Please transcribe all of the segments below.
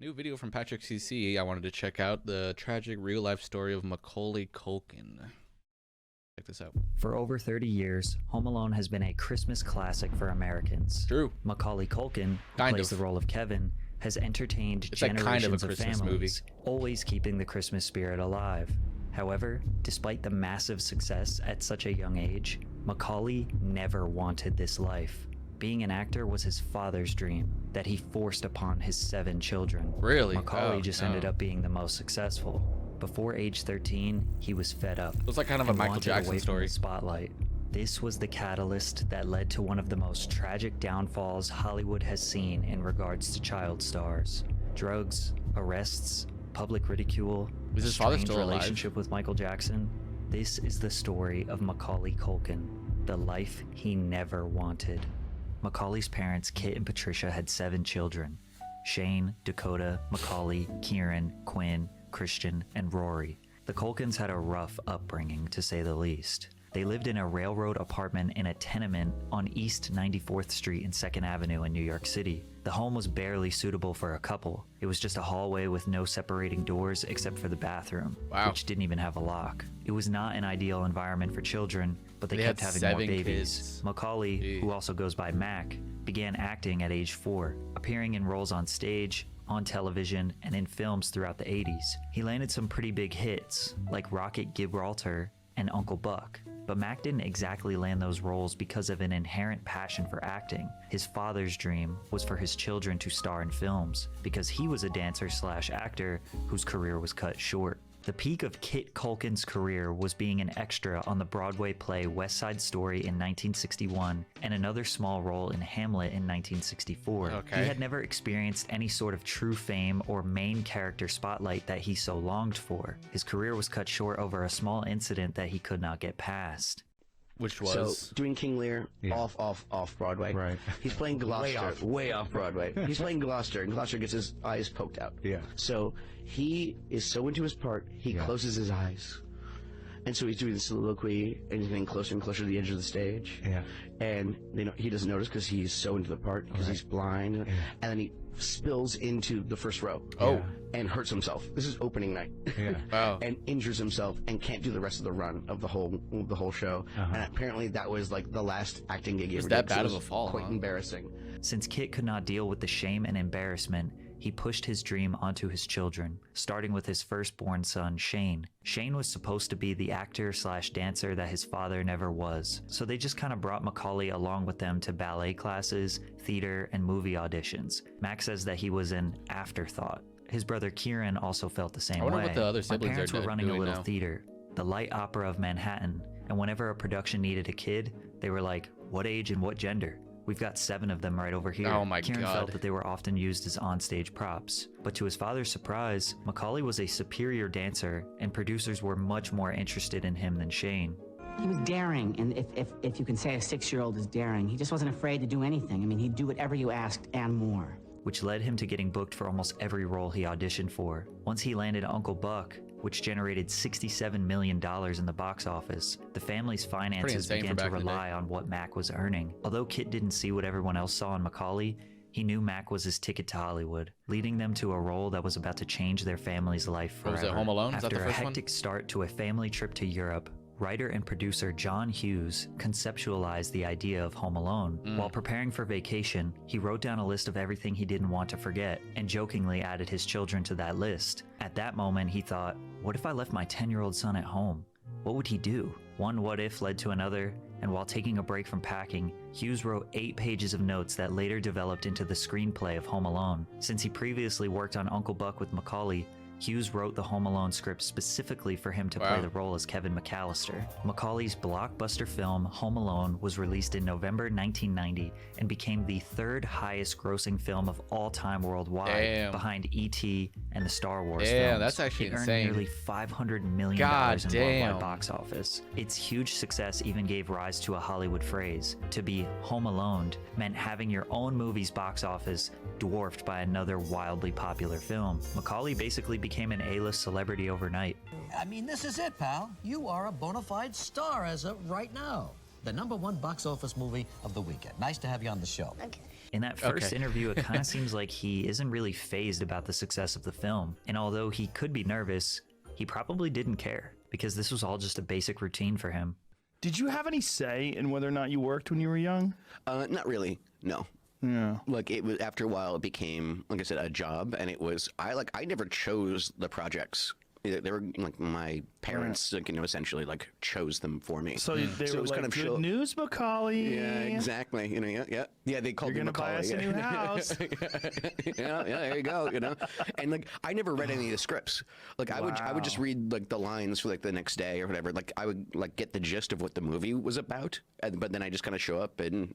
New video from Patrick CC. I wanted to check out the tragic real-life story of Macaulay Culkin. Check this out. For over 30 years, Home Alone has been a Christmas classic for Americans. True. Macaulay Culkin, who plays the role of Kevin, has entertained generations of families, always keeping the Christmas spirit alive. However, despite the massive success at such a young age, Macaulay never wanted this life. Being an actor was his father's dream that he forced upon his 7 children. Really? Macaulay ended up being the most successful. Before age 13, he was fed up. It was like kind of a Michael Jackson story. Spotlight. This was the catalyst that led to one of the most tragic downfalls Hollywood has seen in regards to child stars. Drugs, arrests, public ridicule, was his father still alive? Relationship with Michael Jackson. This is the story of Macaulay Culkin, the life he never wanted. Macaulay's parents, Kit and Patricia, had 7 children: Shane, Dakota, Macaulay, Kieran, Quinn, Christian, and Rory. The Culkins had a rough upbringing, to say the least. They lived in a railroad apartment in a tenement on East 94th Street and 2nd Avenue in New York City. The home was barely suitable for a couple. It was just a hallway with no separating doors except for the bathroom, which didn't even have a lock. It was not an ideal environment for children, but they kept having more babies. Kids. Macaulay, who also goes by Mac, began acting at age 4, appearing in roles on stage, on television, and in films throughout the 80s. He landed some pretty big hits, like Rocket Gibraltar and Uncle Buck. But Mac didn't exactly land those roles because of an inherent passion for acting. His father's dream was for his children to star in films, because he was a dancer/actor whose career was cut short. The peak of Kit Culkin's career was being an extra on the Broadway play West Side Story in 1961 and another small role in Hamlet in 1964. He had never experienced any sort of true fame or main character spotlight that he so longed for. His career was cut short over a small incident that he could not get past. Which was? So, doing King Lear, off Broadway. Right. He's playing Gloucester, way off Broadway. He's playing Gloucester, and Gloucester gets his eyes poked out. Yeah. So, he is so into his part, he closes his eyes. And so he's doing the soliloquy, and he's getting closer and closer to the edge of the stage. Yeah. And he doesn't notice because he's so into the part, because he's blind. Yeah. And then he spills into the first row. And hurts himself. This is opening night. Yeah. And injures himself and can't do the rest of the run of the whole show. And apparently that was like the last acting gig he ever did. That bad of a fall? Quite embarrassing. Since Kit could not deal with the shame and embarrassment, he pushed his dream onto his children, starting with his firstborn son, Shane. Shane was supposed to be the actor/dancer that his father never was, so they just kind of brought Macaulay along with them to ballet classes, theater, and movie auditions. Max says that he was an afterthought. His brother Kieran also felt the same way. I wonder what the other siblings My parents were running a little now. theater, the Light Opera of Manhattan, and whenever a production needed a kid, they were like, what age and what gender? We've got 7 of them right over here. Oh my Kieran God. felt that they were often used as onstage props. But to his father's surprise, Macaulay was a superior dancer, and producers were much more interested in him than Shane. He was daring, and if you can say a 6-year-old is daring, he just wasn't afraid to do anything. I mean, he'd do whatever you asked and more. Which led him to getting booked for almost every role he auditioned for. Once he landed Uncle Buck, which generated $67 million in the box office, the family's finances began to rely on what Mac was earning. Although Kit didn't see what everyone else saw in Macaulay, he knew Mac was his ticket to Hollywood, leading them to a role that was about to change their family's life forever. Was it Home Alone? After a hectic start to a family trip to Europe, writer and producer John Hughes conceptualized the idea of Home Alone. While preparing for vacation, he wrote down a list of everything he didn't want to forget, and jokingly added his children to that list. At that moment, he thought, what if I left my 10-year-old son at home? What would he do? One what if led to another, and while taking a break from packing, Hughes wrote 8 pages of notes that later developed into the screenplay of Home Alone. Since he previously worked on Uncle Buck with Macaulay, Hughes wrote the Home Alone script specifically for him to play the role as Kevin McAllister. Macaulay's blockbuster film, Home Alone, was released in November 1990 and became the 3rd highest grossing film of all time worldwide, behind E.T. and the Star Wars films. That's actually it insane. Earned nearly $500 million in worldwide box office. Its huge success even gave rise to a Hollywood phrase. To be home alone meant having your own movie's box office dwarfed by another wildly popular film. Macaulay basically became an A-list celebrity overnight. I mean, this is it, pal. You are a bona fide star as of right now. The #1 box office movie of the weekend. Nice to have you on the show. Okay. In that first interview, it kind of seems like he isn't really fazed about the success of the film. And although he could be nervous, he probably didn't care because this was all just a basic routine for him. Did you have any say in whether or not you worked when you were young? Not really, no. Yeah. Like, it was, after a while, it became, like I said, a job, and it was, I never chose the projects. They were, like, my parents, like, essentially, like, chose them for me. So they were it was like, kind of good news, Macaulay. Yeah, exactly. Yeah, they called me Macaulay. You're gonna buy us a new house. yeah, there you go, And, like, I never read any of the scripts. Like, I would just read, like, the lines for, like, the next day or whatever. Like, I would, like, get the gist of what the movie was about, but then I just kind of show up and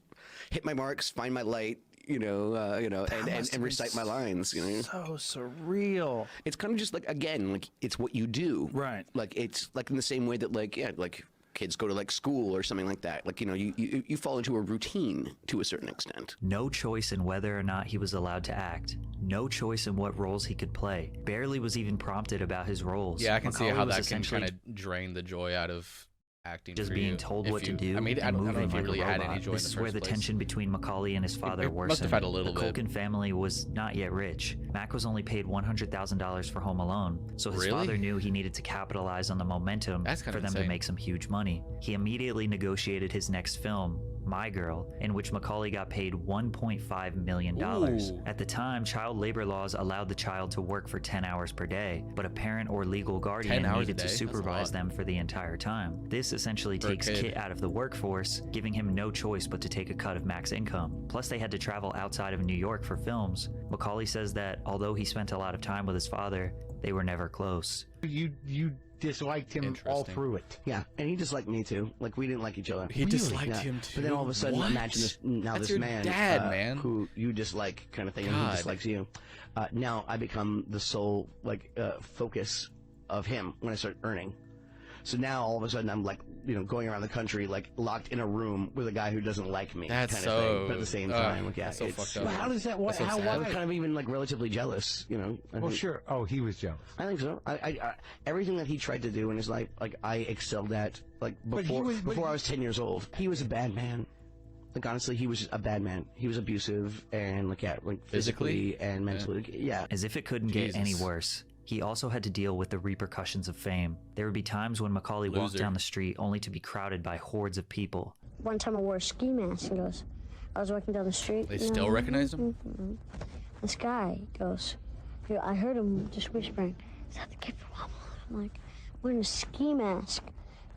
hit my marks, find my light, and recite my lines. So surreal. It's kind of just like, again, like, it's what you do, right? Like, it's like in the same way that, like, like kids go to, like, school or something like that. Like, you fall into a routine to a certain extent. No choice in whether or not he was allowed to act. No choice in what roles he could play. Barely was even prompted about his roles. Yeah, I can Macaulay see how was that can essentially kind of drain the joy out of acting. just for being you. told If what to you- do. I mean, I and don't know moving if he like a really had robot. any joy This in is the where first the place. tension between Macaulay and his father it worsened. must have had a little the bit. Culkin family was not yet rich. Mac was only paid $100,000 for Home Alone, so his Really? father knew he needed to capitalize on the momentum That's for kinda them to insane. make some huge money. He immediately negotiated his next film, My Girl, in which Macaulay got paid $1.5 million. Ooh. At the time, child labor laws allowed the child to work for 10 hours per day, but a parent or legal guardian 10 hours a needed to day? That's a supervise lot. them for the entire time. This essentially For a takes kid. Kit out of the workforce, giving him no choice but to take a cut of Mac's income. Plus, they had to travel outside of New York for films. Macaulay says that although he spent a lot of time with his father, they were never close. You disliked him all Interesting. through it. Yeah, and he disliked me too. Like, we didn't like each other. He disliked Yeah. him too. But then all of a sudden, What? imagine this That's this your man, dad, man. who you dislike, kind of thing, and God. he dislikes you. Now I become the sole focus of him when I start earning. So now all of a sudden I'm like, going around the country, like, locked in a room with a guy who doesn't like me. That's kind so. of thing. But at the same time, like, yeah, that's so it's, fucked up. Well, how does that? That's so How? sad. I was Why? kind of even, like, relatively jealous. I Well, think- sure. Oh, he was jealous. I think so. I everything that he tried to do in his life, like, I excelled at. Like, But he before was- but before he- I was 10 years old, he was a bad man. Like, honestly, he was a bad man. He was abusive and, like, yeah, like, physically and mentally. Yeah. As if it couldn't get any Jesus. worse, he also had to deal with the repercussions of fame. There would be times when Macaulay walked Loser. down the street only to be crowded by hordes of people. One time I wore a ski mask and goes, I was walking down the street. They you know, still recognize him? This guy goes, I heard him just whispering, is that the kid from Home Alone? I'm like, wearing a ski mask.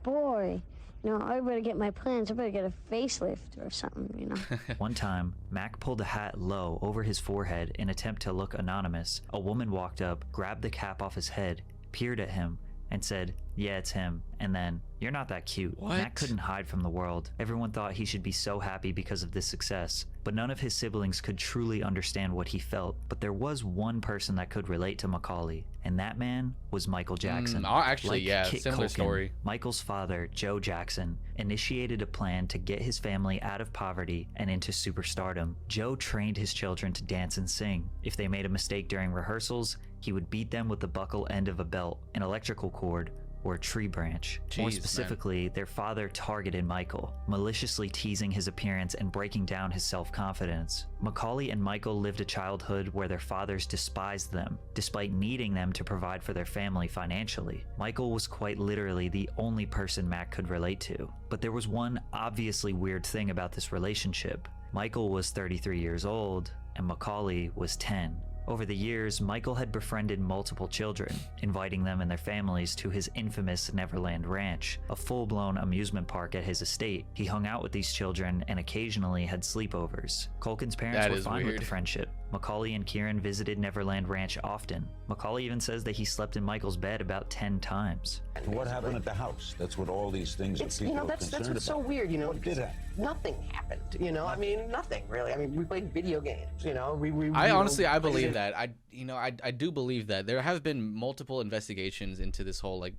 Boy, I better get my plans. I better get a facelift or something, One time, Mac pulled a hat low over his forehead in attempt to look anonymous. A woman walked up, grabbed the cap off his head, peered at him, and said, yeah, it's him. And then, you're not that cute. What? Mac couldn't hide from the world. Everyone thought he should be so happy because of this success, but none of his siblings could truly understand what he felt. But there was one person that could relate to Macaulay, and that man was Michael Jackson. Actually, Like yeah, Kit similar Culkin, story. Michael's father, Joe Jackson, initiated a plan to get his family out of poverty and into superstardom. Joe trained his children to dance and sing. If they made a mistake during rehearsals, he would beat them with the buckle end of a belt, an electrical cord, or a tree branch. More Jeez, man. specifically, their father targeted Michael, maliciously teasing his appearance and breaking down his self-confidence. Macaulay and Michael lived a childhood where their fathers despised them, despite needing them to provide for their family financially. Michael was quite literally the only person Mac could relate to. But there was one obviously weird thing about this relationship. Michael was 33 years old, and Macaulay was 10. Over the years, Michael had befriended multiple children, inviting them and their families to his infamous Neverland Ranch, a full-blown amusement park at his estate. He hung out with these children and occasionally had sleepovers. Culkin's parents That were is fine with weird. the friendship. Macaulay and Kieran visited Neverland Ranch often. Macaulay even says that he slept in Michael's bed about 10 times. What happened at the house? That's what all these things It's, that people that's are concerned what's so about. weird, What did happen? Nothing happened, I mean, nothing really. I mean, we played video games, we I honestly, I believe that. I do believe that there have been multiple investigations into this whole, like,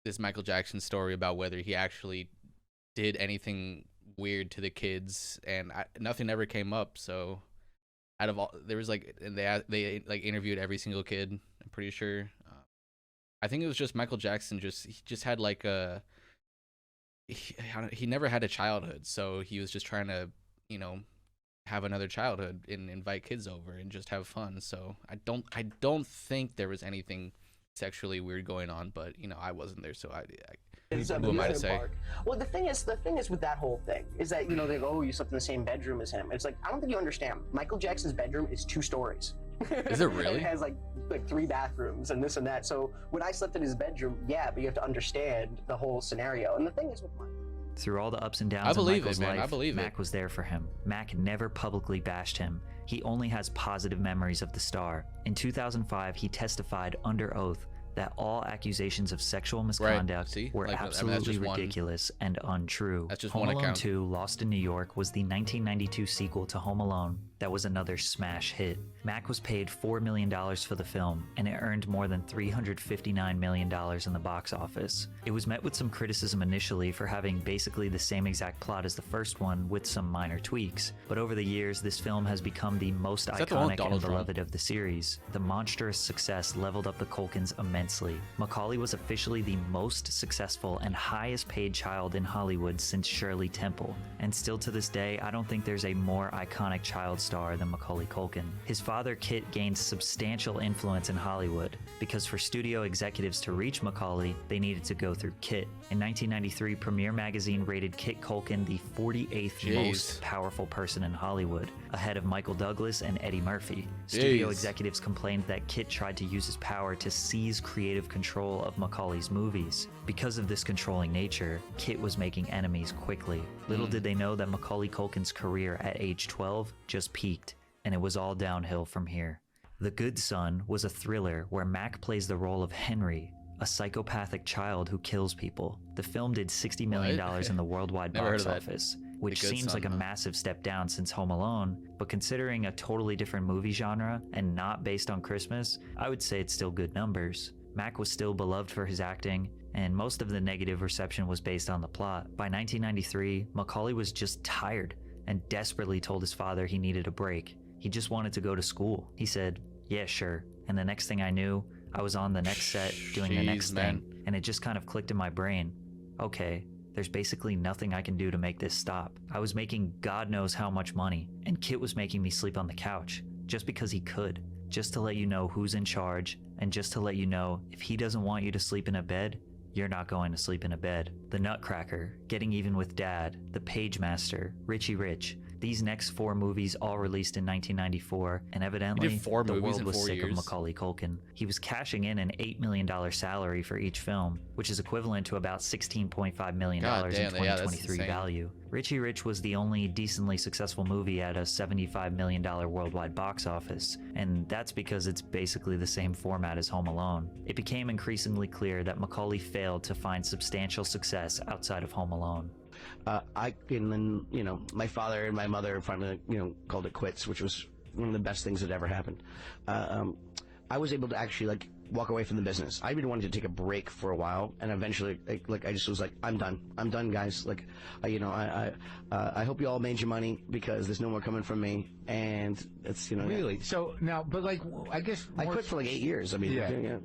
this Michael Jackson story about whether he actually did anything weird to the kids, and nothing ever came up. So, out of all, there was like, and they like interviewed every single kid. I'm pretty sure. I think it was just Michael Jackson. He just had like he never had a childhood, so he was just trying to, have another childhood and invite kids over and just have fun. So I don't think there was anything sexually weird going on, but you know, I wasn't there, so It's who am I to say? park. Well, the thing is with that whole thing is that, you know, they go, oh, you slept in the same bedroom as him. It's like, I don't think you understand. Michael Jackson's bedroom is 2 stories. Is it really? It has like 3 bathrooms and this and that. So when I slept in his bedroom, yeah, but you have to understand the whole scenario. And the thing is with Michael. Through all the ups and downs I of believe Michael's it, man. life, I believe Mac was there for him. Mac never publicly bashed him. He only has positive memories of the star. In 2005, he testified under oath that all accusations of sexual misconduct were Like, absolutely that's just ridiculous and untrue. That's just Home one Alone account. 2, Lost in New York, was the 1992 sequel to Home Alone that was another smash hit. Mac was paid $4 million for the film, and it earned more than $359 million in the box office. It was met with some criticism initially for having basically the same exact plot as the first one with some minor tweaks, but over the years, this film has become the most that the one with iconic and Donald Trump? beloved of the series. The monstrous success leveled up the Culkins immensely. Macaulay was officially the most successful and highest paid child in Hollywood since Shirley Temple, and still to this day, I don't think there's a more iconic child star than Macaulay Culkin. His father Kit gained substantial influence in Hollywood because for studio executives to reach Macaulay, they needed to go through Kit. In 1993, Premiere Magazine rated Kit Culkin the 48th most powerful person in Hollywood, ahead of Michael Douglas and Eddie Murphy. Studio executives complained that Kit tried to use his power to seize creative control of Macaulay's movies. Because of this controlling nature, Kit was making enemies quickly. Little did they know that Macaulay Culkin's career at age 12 just peaked, and it was all downhill from here. The Good Son was a thriller where Mac plays the role of Henry, a psychopathic child who kills people. The film did $60 million in the worldwide box office, which seems like a massive step down since Home Alone, but considering a totally different movie genre and not based on Christmas, I would say it's still good numbers. Mac was still beloved for his acting, and most of the negative reception was based on the plot. By 1993, Macaulay was just tired and desperately told his father he needed a break. He just wanted to go to school. He said, yeah, sure. And the next thing I knew, I was on the next set doing the next thing, and it just kind of clicked in my brain. Okay, there's basically nothing I can do to make this stop. I was making God knows how much money, and Kit was making me sleep on the couch, just because he could. Just to let you know who's in charge, and just to let you know if he doesn't want you to sleep in a bed, you're not going to sleep in a bed. The Nutcracker, Getting Even with Dad, The Page Master, Richie Rich. These next 4 movies all released in 1994, and evidently the world was sick of Macaulay Culkin. He was cashing in an $8 million salary for each film, which is equivalent to about $16.5 million in 2023 value. Richie Rich was the only decently successful movie at a $75 million worldwide box office, and that's because it's basically the same format as Home Alone. It became increasingly clear that Macaulay failed to find substantial success outside of Home Alone. And then, you know, my father and my mother finally, you know, called it quits, which was one of the best things that ever happened. I was able to actually, like, walk away from the business. I really wanted to take a break for a while, and eventually, I just was like, I'm done, guys. Like, I hope you all made your money because there's no more coming from me, and it's, you know. Really? So now, but like, I guess I quit for like 8 years. I mean, yeah.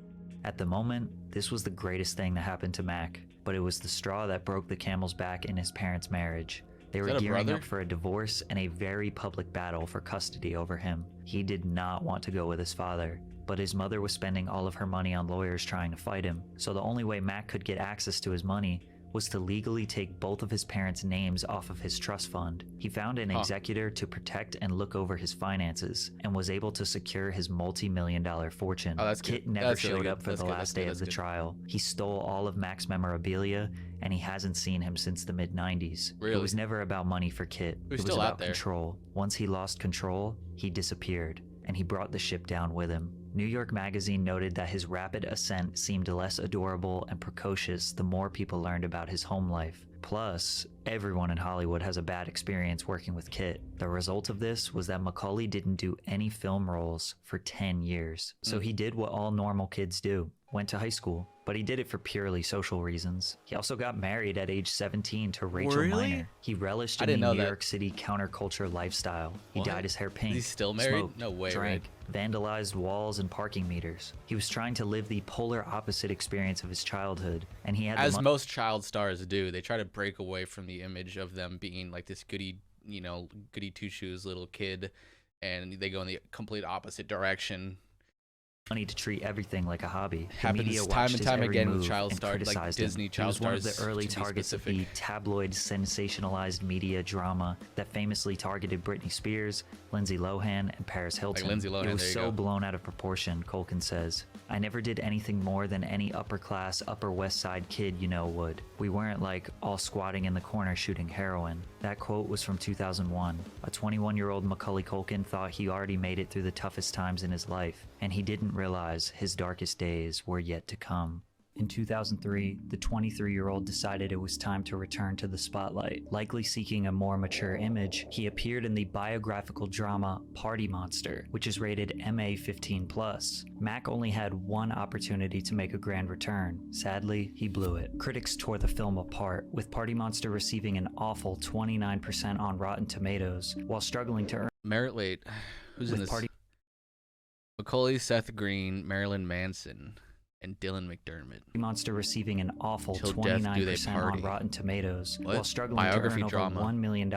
At the moment, this was the greatest thing that happened to Mac, but it was the straw that broke the camel's back in his parents' marriage. They were gearing up for a divorce and a very public battle for custody over him. He did not want to go with his father, but his mother was spending all of her money on lawyers trying to fight him, so the only way Mac could get access to his money was to legally take both of his parents' names off of his trust fund. He found an executor to protect and look over his finances, and was able to secure his multi-million-dollar fortune. Kit never showed up for the last day of the trial. He stole all of Mac's memorabilia, and he hasn't seen him since the mid-90s. It was never about money for Kit. It was about control. Once he lost control, he disappeared, and he brought the ship down with him. New York Magazine noted that his rapid ascent seemed less adorable and precocious the more people learned about his home life. Plus, everyone in Hollywood has a bad experience working with Kit. The result of this was that Macaulay didn't do any film roles for 10 years. So he did what all normal kids do, went to high school, but he did it for purely social reasons. He also got married at age 17 to Rachel Miner. He relished in the New York City counterculture lifestyle. He dyed his hair pink, He's still married? smoked, No way, drank, vandalized walls and parking meters. He was trying to live the polar opposite experience of his childhood, and he had as most child stars do. They try to break away from the image of them being like this goody you know, goody two shoes little kid, and they go in the complete opposite direction. Money to treat everything like a hobby. The Happens media time watched and his time every again with move child and stars, like criticized him. Disney He child was one of stars, the early to be targets of specific. the tabloid sensationalized media drama that famously targeted Britney Spears, Lindsay Lohan, and Paris Hilton. Lindsay Lohan, it was there you so go. blown out of proportion, Culkin says. I never did anything more than any upper-class, Upper West Side kid you know would. We weren't like all squatting in the corner shooting heroin. That quote was from 2001. A 21-year-old Macaulay Culkin thought he already made it through the toughest times in his life, and he didn't realize his darkest days were yet to come. In 2003, the 23-year-old decided it was time to return to the spotlight. Likely seeking a more mature image, he appeared in the biographical drama Party Monster, which is rated MA-15+. Mac only had one opportunity to make a grand return. Sadly, he blew it. Critics tore the film apart, with Party Monster receiving an awful 29% on Rotten Tomatoes, while struggling to earn... Wait, who's in this? Macaulay, Seth Green, Marilyn Manson, and Dylan McDermott. Monster receiving an awful Till death do they 29% on party. Rotten Tomatoes, What? while struggling Biography to earn drama. over $1 million.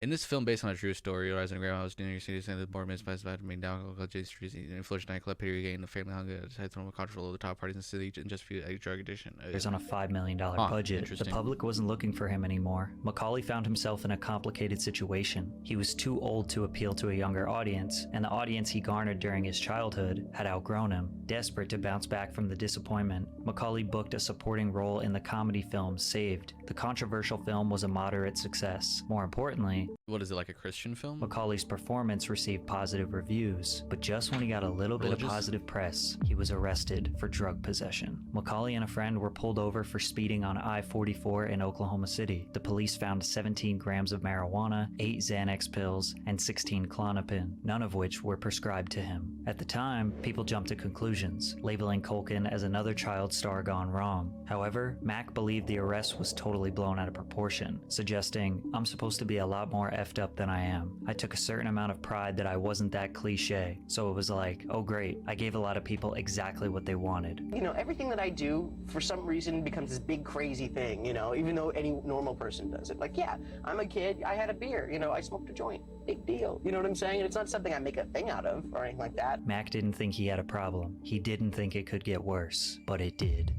In this film, based on a true story, Rise and Grandma was New York City, and the board made by main down J Street, an influential nightclub, Peter gained the family hung aside from control of the top parties in the city and just a drug addiction. There's on a $5 million budget. The interesting. public wasn't looking for him anymore. Macaulay found himself in a complicated situation. He was too old to appeal to a younger audience, and the audience he garnered during his childhood had outgrown him. Desperate to bounce back from the disappointment, Macaulay booked a supporting role in the comedy film Saved. The controversial film was a moderate success. More importantly, What is it, like a Christian film? Macaulay's performance received positive reviews, but just when he got a little bit of Religious? positive press, he was arrested for drug possession. Macaulay and a friend were pulled over for speeding on I-44 in Oklahoma City. The police found 17 grams of marijuana, 8 Xanax pills, and 16 Klonopin, none of which were prescribed to him. At the time, people jumped to conclusions, labeling Culkin as another child star gone wrong. However, Mac believed the arrest was totally blown out of proportion, suggesting, "I'm supposed to be a lot more effed up than I am. I took a certain amount of pride that I wasn't that cliche, so it was like, oh great, I gave a lot of people exactly what they wanted." You know, everything that I do, for some reason, becomes this big crazy thing, you know, even though any normal person does it. Like, yeah, I'm a kid, I had a beer, you know, I smoked a joint. Big deal. You know what I'm saying? And it's not something I make a thing out of or anything like that. Mac didn't think he had a problem. He didn't think it could get worse, but it did.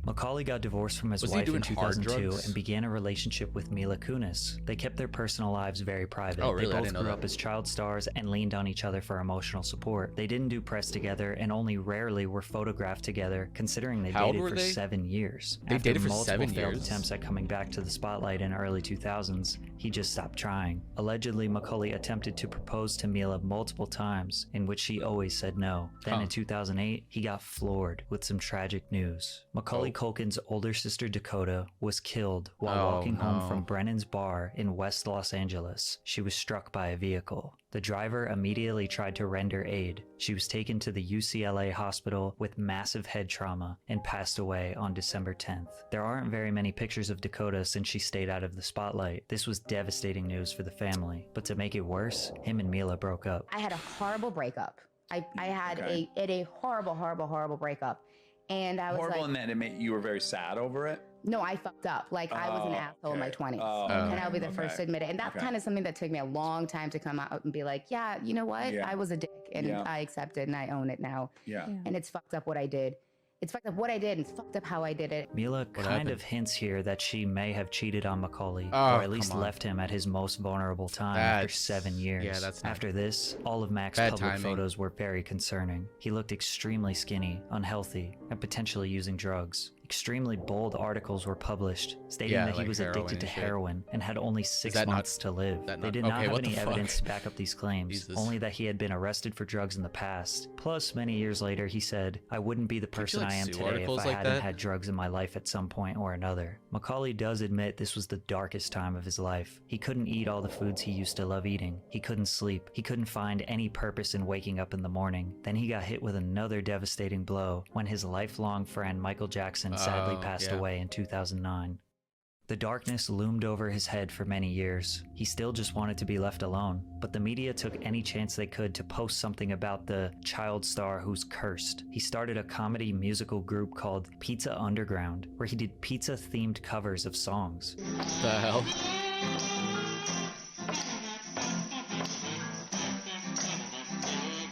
Macaulay got divorced from his Was he wife in doing hard 2002 drugs? and began a relationship with Mila Kunis. They kept their personal lives very private. Oh, really? I They both didn't know grew that. up as child stars and leaned on each other for emotional support. They didn't do press together and only rarely were photographed together, considering they How old dated were for they? 7 years. They After dated for multiple 7 failed years? attempts at coming back to the spotlight in early 2000s, he just stopped trying. Allegedly, Macaulay attempted to propose to Mila multiple times, in which she always said no. Then in 2008, he got floored with some tragic news. Macaulay Culkin's older sister Dakota was killed while walking home from Brennan's bar in West Los Angeles. She was struck by a vehicle. The driver immediately tried to render aid. She was taken to the UCLA hospital with massive head trauma and passed away on December 10th. There aren't very many pictures of Dakota since she stayed out of the spotlight. This was devastating news for the family. But to make it worse, him and Mila broke up. I had a horrible breakup. I had Okay. a horrible breakup. And I was Horrible like, in that it made you were very sad over it. no, I fucked up. Like, I was an asshole in my 20s. Oh, And okay, I'll be the first to admit it. And that's kind of something that took me a long time to come out and be like, yeah, you know what? Yeah. I was a dick and Yeah. I accept it and I own it now. Yeah. And it's fucked up what I did. It's fucked up what I did and it's fucked up how I did it. Mila kind of hints here that she may have cheated on Macaulay, Oh, or at least come on. left him at his most vulnerable time after That's- 7 years. yeah, that's not- After this, all of Mac's Bad public timing. photos were very concerning. He looked extremely skinny, unhealthy, and potentially using drugs. Extremely bold articles were published stating Yeah, that he like was heroin addicted to and shit. heroin and had only 6 that not- months to live. that They not- did not okay, have what any the evidence fuck? to back up these claims, Jesus. only that he had been arrested for drugs in the past. Plus, many years later, he said, "I wouldn't be the Can't you, person like, I am sue today if articles I like hadn't that? had drugs in my life at some point or another." Macaulay does admit this was the darkest time of his life. He couldn't eat all the foods he used to love eating. He couldn't sleep. He couldn't find any purpose in waking up in the morning. Then he got hit with another devastating blow when his lifelong friend Michael Jackson sadly passed yeah. away in 2009. The darkness loomed over his head for many years. He still just wanted to be left alone, but the media took any chance they could to post something about the child star who's cursed. He started a comedy musical group called Pizza Underground, where he did pizza-themed covers of songs. What the hell?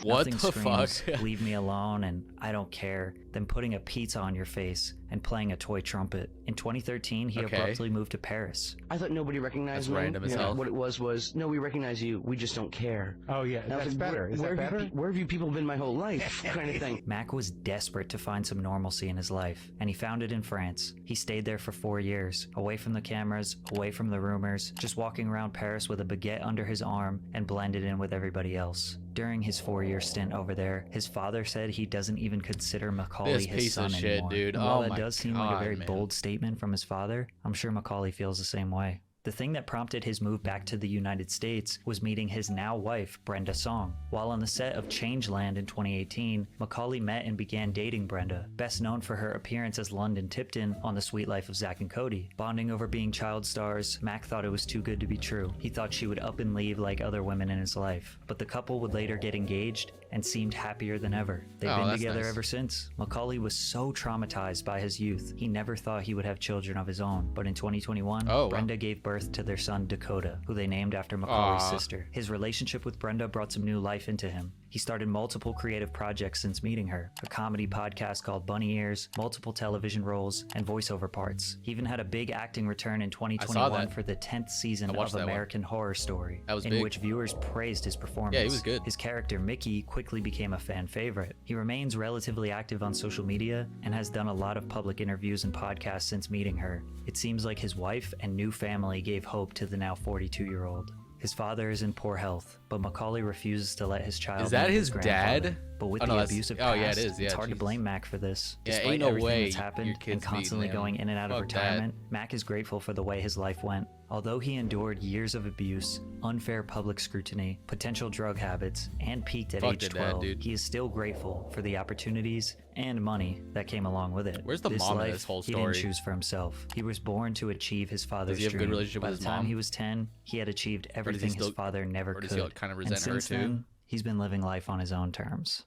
What Nothing the screams, fuck? leave me alone and I don't care, than putting a pizza on your face and playing a toy trumpet. In 2013, he Okay. abruptly moved to Paris. I thought nobody recognized That's me. random as hell. What it was, no, we recognize you, we just don't care. Oh yeah, And I was that's like, better. Is where that have better? where have you people been my whole life? Kind of thing. Mac was desperate to find some normalcy in his life, and he found it in France. He stayed there for 4 years, away from the cameras, away from the rumors, just walking around Paris with a baguette under his arm and blended in with everybody else. During his 4-year stint over there, his father said he doesn't even consider Macaulay This his piece son of shit, anymore. dude. And while Oh that my does seem like a very God, man. bold statement from his father, I'm sure Macaulay feels the same way. The thing that prompted his move back to the United States was meeting his now wife, Brenda Song. While on the set of Changeland in 2018, Macaulay met and began dating Brenda, best known for her appearance as London Tipton on The Sweet Life of Zack and Cody. Bonding over being child stars, Mac thought it was too good to be true. He thought she would up and leave like other women in his life. But the couple would later get engaged and seemed happier than ever. They've Oh, been that's together nice. ever since. Macaulay was so traumatized by his youth, he never thought he would have children of his own. But in 2021, Oh, wow. Brenda gave birth to their son Dakota, who they named after Macaulay's Aw. sister. His relationship with Brenda brought some new life into him. He started multiple creative projects since meeting her, a comedy podcast called Bunny Ears, multiple television roles, and voiceover parts. He even had a big acting return in 2021 that. for the 10th season I watched of that one. American Horror Story, That was in big. which viewers praised his performance. Yeah, he was good. His character Mickey quickly became a fan favorite. He remains relatively active on social media and has done a lot of public interviews and podcasts since meeting her. It seems like his wife and new family gave hope to the now 42-year-old. His father is in poor health, but Macaulay refuses to let his child Is that meet his grandfather. dad? But with Oh, no, the that's- abusive oh, past, yeah, it is. Yeah, it's hard to Jesus. blame Mac for this. Yeah, Despite ain't no everything way that's your happened kid's and constantly meeting him. going in and out of Fuck that. retirement, Mac is grateful for the way his life went. Although he endured years of abuse, unfair public scrutiny, potential drug habits, and peaked at Fuck age your dad, 12, dude. he is still grateful for the opportunities and money that came along with it. Where's the This mom in life, this whole he didn't story? choose for himself. He was born to achieve his father's he have a good dream. relationship By with the his time mom? he was 10, he had achieved does he everything still- his father never or could. does he kind of and resent her since too? then, he's been living life on his own terms.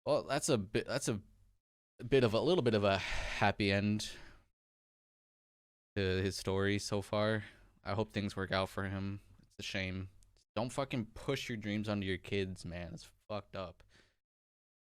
Well, that's a little bit of a happy end to his story so far. I hope things work out for him. It's a shame. Don't fucking push your dreams onto your kids, man. It's fucked up.